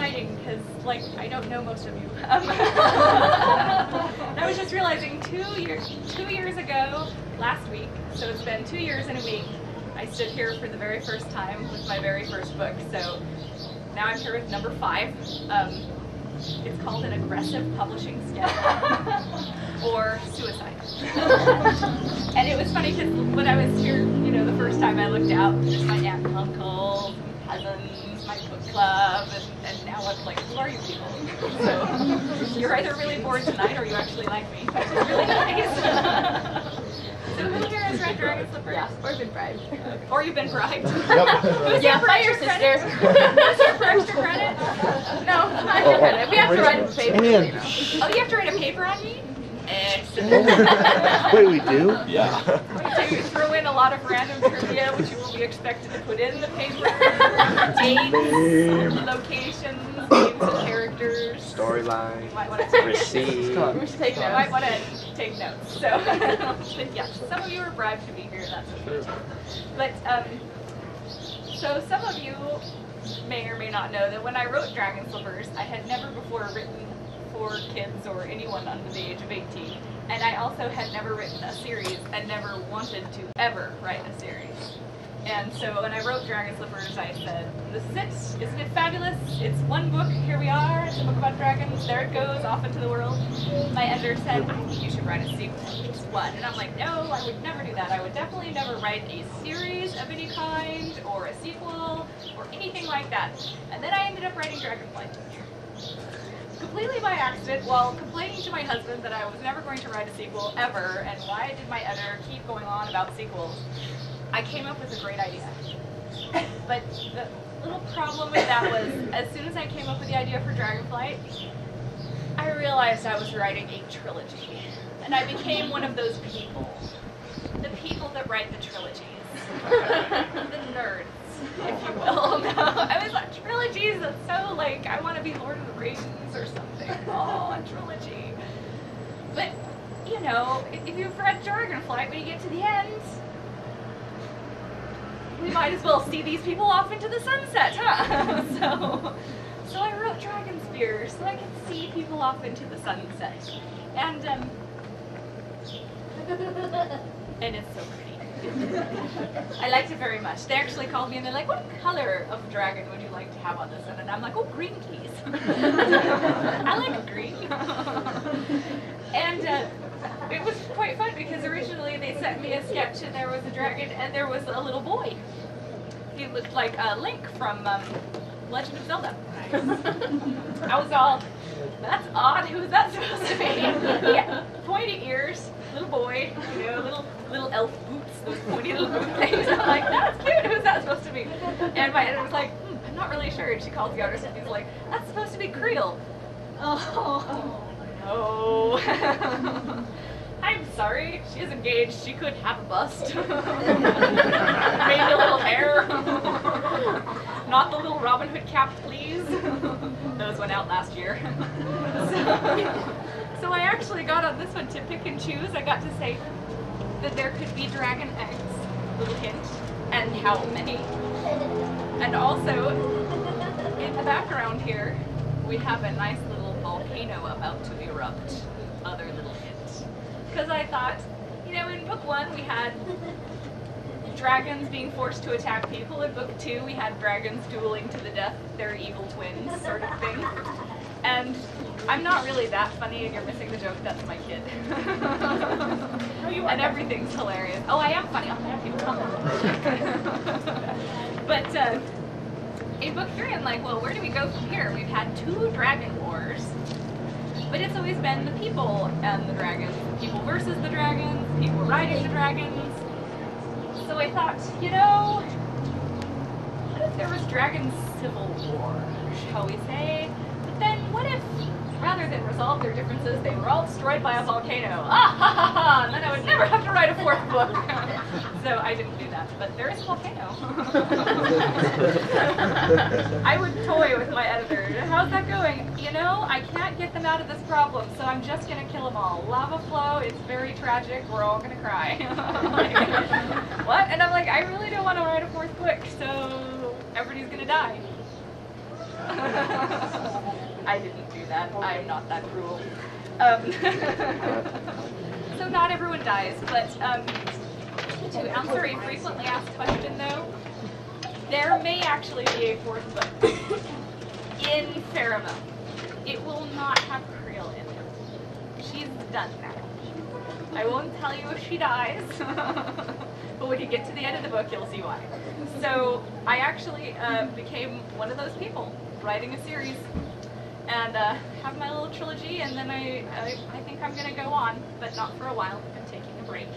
exciting because, like, I don't know most of you. And I was just realizing 2 years ago, last week, so it's been 2 years and a week, I stood here for the very first time with my very first book. So now I'm here with number 5. It's called An Aggressive Publishing Scandal, or Suicide. And it was funny because when I was here, you know, the first time I looked out, there's my aunt and uncle, cousins, my book club, and now I'm like, who are you people? So you're either really bored tonight or you actually like me, which is really nice. So who here has read Dragon Slippers? Yeah, or been bribed. Or you've been bribed? Yep. Yeah, by your sister. Who's here for extra credit? No, not extra credit. We have to write a paper. Oh, you have to write a paper on me? Excellent. Wait, we do? Yeah. We do throw in a lot of random trivia, which you will be expected to put in the paper. Dates, locations, names of characters. Storyline, You might want to receipt. We should take You notes. might want to take notes. So, yeah, some of you are bribed to be here, that's for sure. But, so some of you may or may not know that when I wrote Dragon Slippers, I had never before written for kids or anyone under the age of 18. And I also had never written a series and never wanted to ever write a series. And so when I wrote Dragon Slippers, I said, this is it. Isn't it fabulous? It's one book. Here we are. It's a book about dragons. There it goes, off into the world. My editor said, I think you should write a sequel. Just one. And I'm like, no, I would never do that. I would definitely never write a series of any kind or a sequel or anything like that. And then I ended up writing Dragonflight. Completely by accident, while complaining to my husband that I was never going to write a sequel ever, and why did my editor keep going on about sequels, I came up with a great idea. But the little problem with that was, as soon as I came up with the idea for Dragonflight, I realized I was writing a trilogy. And I became one of those people. The people that write the trilogies. The nerds, if you will. No, I was like, trilogies, that's so like, I want to be Lord of the Rings or something. Oh, a trilogy. But, you know, if you've read Dragonflight, when you get to the end, we might as well see these people off into the sunset, huh? So I wrote Dragonspear so I could see people off into the sunset. And it's so pretty. I liked it very much. They actually called me and they're like, what color of dragon would you like to have on this one? And I'm like, oh, green, please. I like green. And it was quite fun because originally they sent me a sketch and there was a dragon and there was a little boy. He looked like Link from Legend of Zelda. I was all, that's odd, who is that supposed to be? Yeah, pointy ears, little boy, you know, little elf boots, those pointy little boot things. I'm like, that's cute, who's that supposed to be? And my editor was like, I'm not really sure. And she called the artist and he's like, that's supposed to be Creel. Oh, no. I'm sorry, she is engaged, she could have a bust. Maybe a little hair. Not the little Robin Hood cap, please. Those went out last year. So I actually got on this one to pick and choose. I got to say that there could be dragon eggs, little hint, and how many. And also, in the background here, we have a nice little volcano about to erupt. Other little hint. Because I thought, you know, in book 1 we had dragons being forced to attack people. In book 2 we had dragons dueling to the death, they're evil twins sort of thing. And I'm not really that funny and you're missing the joke, that's my kid. And everything's hilarious. Oh, I am funny, I'll have people comment. But in book 3 I'm like, well, where do we go from here? We've had 2 dragon wars. But it's always been the people and the dragons. People versus the dragons, people riding the dragons. So I thought, you know, what if there was dragon civil war, shall we say? But then what if, rather than resolve their differences, they were all destroyed by a volcano? Ah ha ha ha! And then I would never have to write a 4th book. So I didn't do that, but there is a volcano. I would toy with my editor. How's that going? You know, I can't get them out of this problem, so I'm just going to kill them all. Lava flow, it's very tragic, we're all going to cry. Like, what? And I'm like, I really don't want to write a 4th book, so everybody's going to die. I didn't do that. I'm not that cruel. So not everyone dies, but to answer a frequently asked question though, there may actually be a fourth book in Pheromone. It will not have Creel in it. She's done now. I won't tell you if she dies, but when you get to the end of the book, you'll see why. So I actually became one of those people, writing a series, and have my little trilogy, and then I think I'm going to go on, but not for a while. I'm taking a break.